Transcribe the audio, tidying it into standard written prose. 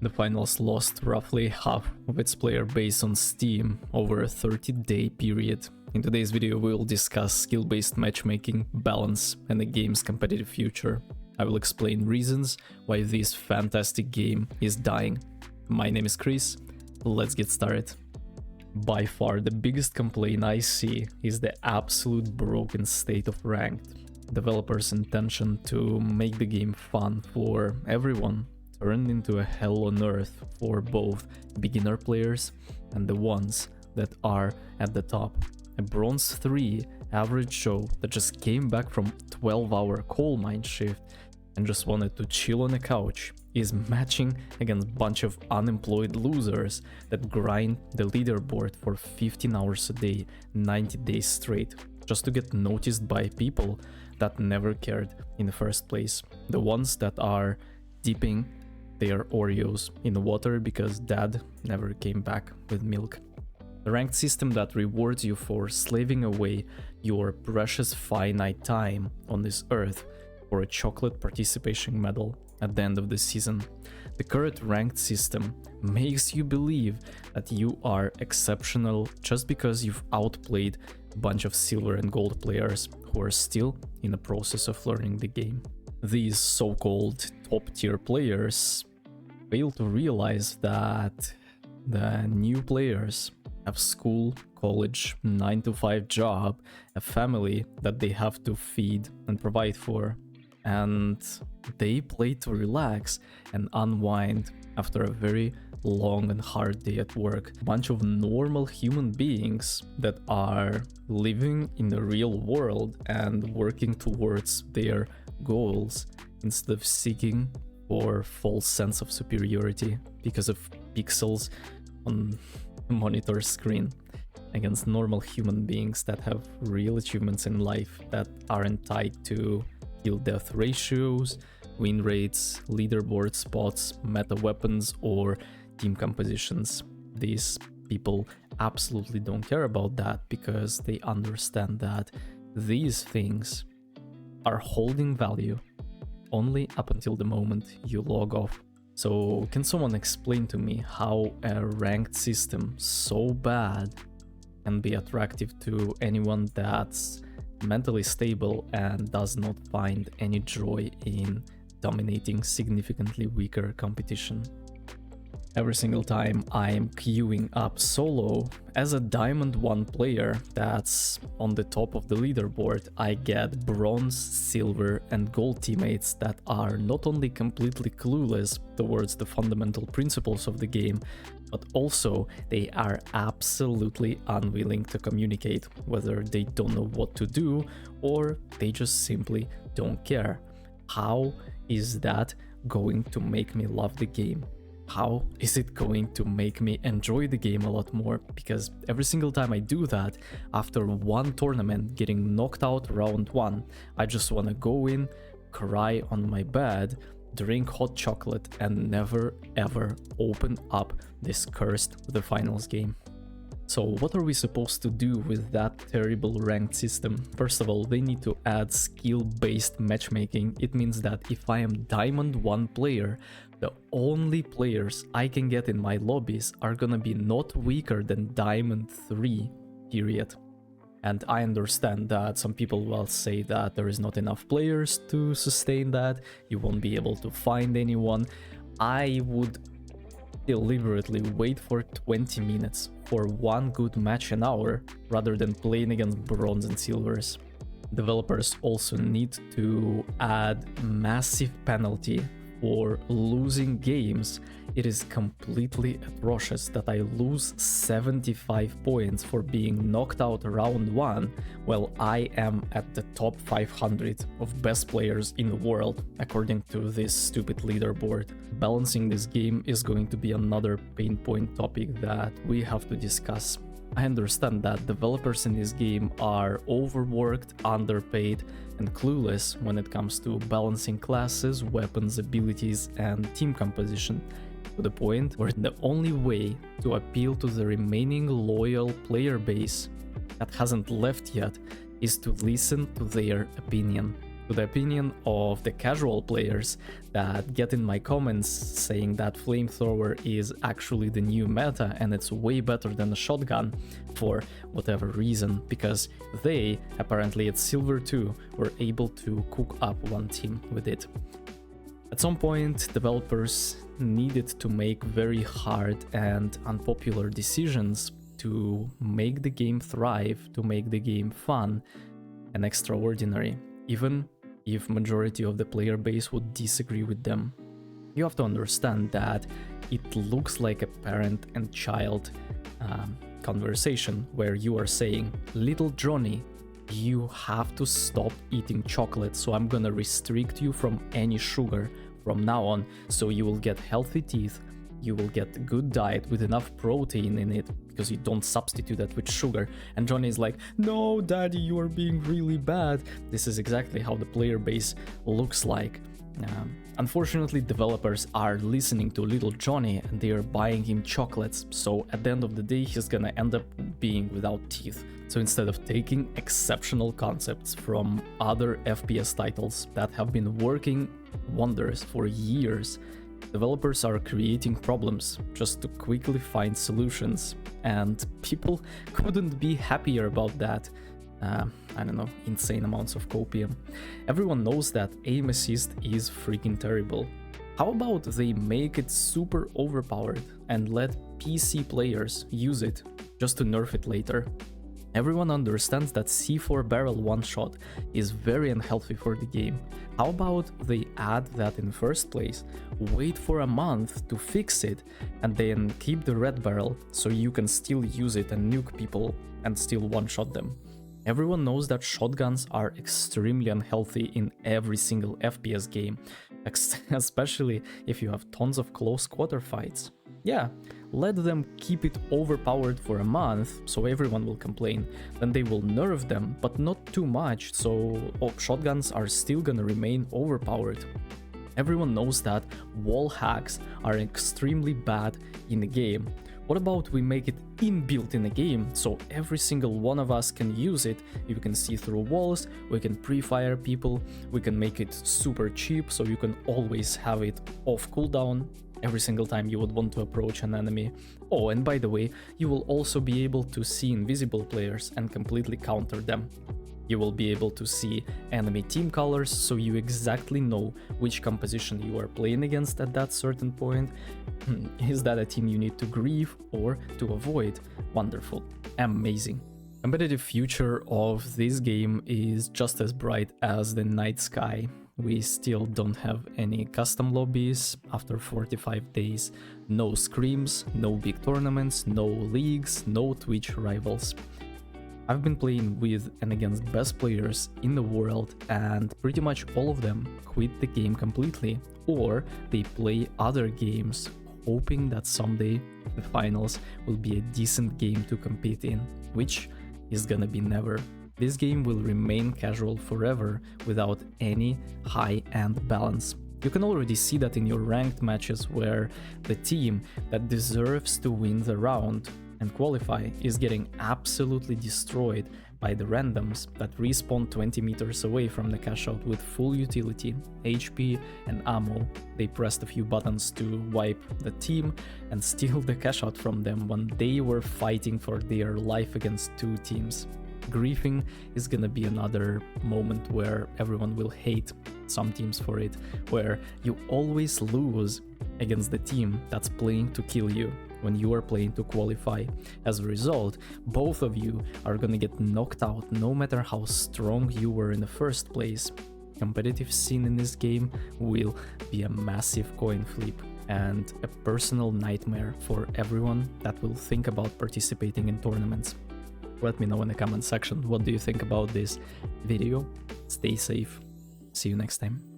The finals lost roughly half of its player base on Steam over a 30-day period. In today's video we will discuss skill-based matchmaking, balance, and the game's competitive future. I will explain reasons why this fantastic game is dying. My name is Chris, let's get started. By far the biggest complaint I see is the absolute broken state of ranked. Developers' intention to make the game fun for everyone turned into a hell on earth for both beginner players and the ones that are at the top. A Bronze 3 average Joe that just came back from 12-hour coal mine shift and just wanted to chill on a couch is matching against a bunch of unemployed losers that grind the leaderboard for 15 hours a day, 90 days straight, just to get noticed by people that never cared in the first place. The ones that are dipping their Oreos in the water because dad never came back with milk. The ranked system that rewards you for slaving away your precious finite time on this earth for a chocolate participation medal at the end of the season. The current ranked system makes you believe that you are exceptional just because you've outplayed a bunch of silver and gold players who are still in the process of learning the game. These so-called top-tier players fail to realize that the new players have school, college, 9-to-5 job, a family that they have to feed and provide for, and they play to relax and unwind after a very long and hard day at work. A bunch of normal human beings that are living in the real world and working towards their goals instead of seeking for false sense of superiority because of pixels on the monitor screen against normal human beings that have real achievements in life that aren't tied to kill-death ratios, win rates, leaderboard spots, meta weapons, or team compositions. These people absolutely don't care about that because they understand that these things are holding value only up until the moment you log off. So can someone explain to me how a ranked system so bad can be attractive to anyone that's mentally stable and does not find any joy in dominating significantly weaker competition? Every single time I'm queuing up solo as a Diamond 1 player that's on the top of the leaderboard, I get bronze, silver and gold teammates that are not only completely clueless towards the fundamental principles of the game, but also they are absolutely unwilling to communicate, whether they don't know what to do or they just simply don't care. How is that going to make me love the game? How is it going to make me enjoy the game a lot more? Because every single time I do that, after one tournament getting knocked out round 1, I just want to go in, cry on my bed, drink hot chocolate and never ever open up this cursed The Finals game. So what are we supposed to do with that terrible ranked system? First of all, they need to add skill-based matchmaking. It means that if I am Diamond 1 player, the only players I can get in my lobbies are gonna be not weaker than Diamond 3, period. And I understand that some people will say that there is not enough players to sustain that, you won't be able to find anyone. I would deliberately wait for 20 minutes for one good match an hour rather than playing against bronze and silvers. Developers also need to add massive penalty for losing games. It is completely atrocious that I lose 75 points for being knocked out round 1 while I am at the top 500 of best players in the world according to this stupid leaderboard. Balancing this game is going to be another pain point topic that we have to discuss. I understand that developers in this game are overworked, underpaid, and clueless when it comes to balancing classes, weapons, abilities, and team composition, to the point where the only way to appeal to the remaining loyal player base that hasn't left yet is to listen to their opinion. To the opinion of the casual players that get in my comments saying that flamethrower is actually the new meta and it's way better than a shotgun for whatever reason, because they, apparently at Silver 2, were able to cook up one team with it. At some point, developers needed to make very hard and unpopular decisions to make the game thrive, to make the game fun and extraordinary, even if majority of the player base would disagree with them. You have to understand that it looks like a parent and child conversation where you are saying, little Johnny, you have to stop eating chocolate, so I'm gonna restrict you from any sugar from now on, so you will get healthy teeth, you will get a good diet with enough protein in it, because you don't substitute that with sugar. And Johnny is like, no daddy, you are being really bad. This is exactly how the player base looks like. Unfortunately, developers are listening to little Johnny and they are buying him chocolates, so at the end of the day he's gonna end up being without teeth. So instead of taking exceptional concepts from other FPS titles that have been working wonders for years, developers are creating problems just to quickly find solutions, and people couldn't be happier about that. I don't know, insane amounts of copium. Everyone knows that aim assist is freaking terrible. How about they make it super overpowered and let PC players use it just to nerf it later? Everyone understands that C4 barrel one-shot is very unhealthy for the game. How about they add that in first place, wait for a month to fix it, and then keep the red barrel so you can still use it and nuke people and still one-shot them? Everyone knows that shotguns are extremely unhealthy in every single FPS game, especially if you have tons of close quarter fights. Yeah, let them keep it overpowered for a month, so everyone will complain. Then they will nerf them, but not too much, so shotguns are still gonna remain overpowered. Everyone knows that wall hacks are extremely bad in the game. What about we make it inbuilt in the game, so every single one of us can use it? You can see through walls, we can pre-fire people, we can make it super cheap, so you can always have it off cooldown every single time you would want to approach an enemy. Oh, and by the way, you will also be able to see invisible players and completely counter them. You will be able to see enemy team colors, so you exactly know which composition you are playing against at that certain point. Is that a team you need to grieve or to avoid? Wonderful. Amazing. Competitive future of this game is just as bright as the night sky. We still don't have any custom lobbies after 45 days, no scrims, no big tournaments, no leagues, no Twitch rivals. I've been playing with and against best players in the world, and pretty much all of them quit the game completely, or they play other games, hoping that someday the finals will be a decent game to compete in, which is gonna be never. This game will remain casual forever without any high-end balance. You can already see that in your ranked matches, where the team that deserves to win the round and qualify is getting absolutely destroyed by the randoms that respawn 20 meters away from the cash out with full utility, HP and ammo. They pressed a few buttons to wipe the team and steal the cash out from them when they were fighting for their life against two teams. Griefing is gonna be another moment where everyone will hate some teams for it, where you always lose against the team that's playing to kill you when you are playing to qualify. As a result, both of you are gonna get knocked out no matter how strong you were in the first place. Competitive scene in this game will be a massive coin flip and a personal nightmare for everyone that will think about participating in tournaments. Let me know in the comment section what do you think about this video. Stay safe. See you next time.